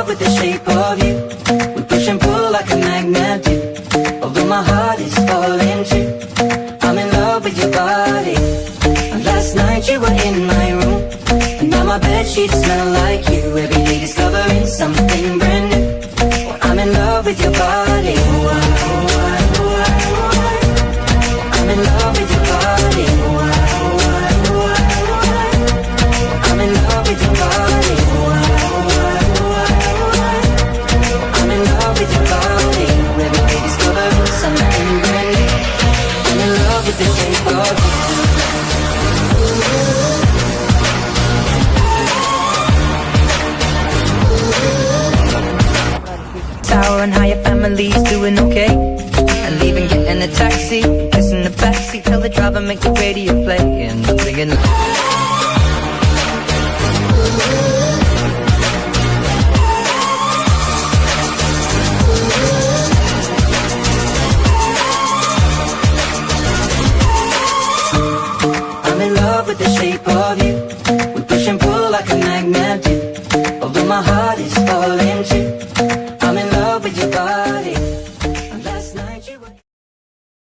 love with the shape of you. We push and pull like a magnet do. Although my heart is falling too. I'm in love with your body. Last night you were in my room, and now my bedsheets smell like you. Every day discovering something brand new. I'm in love with your body. I'm in love with your body. I'm in love with your body. I'm in love with your body. Every day discovering something brand new. I'm in love with the shape of you. Tower and how your family's doing okay. And leaving, getting a taxi, kissing the backseat, tell the driver make the radio play, and I'm singing. I'm in love with the shape of you. We push and pull like a magnet do. Although my heart is falling too.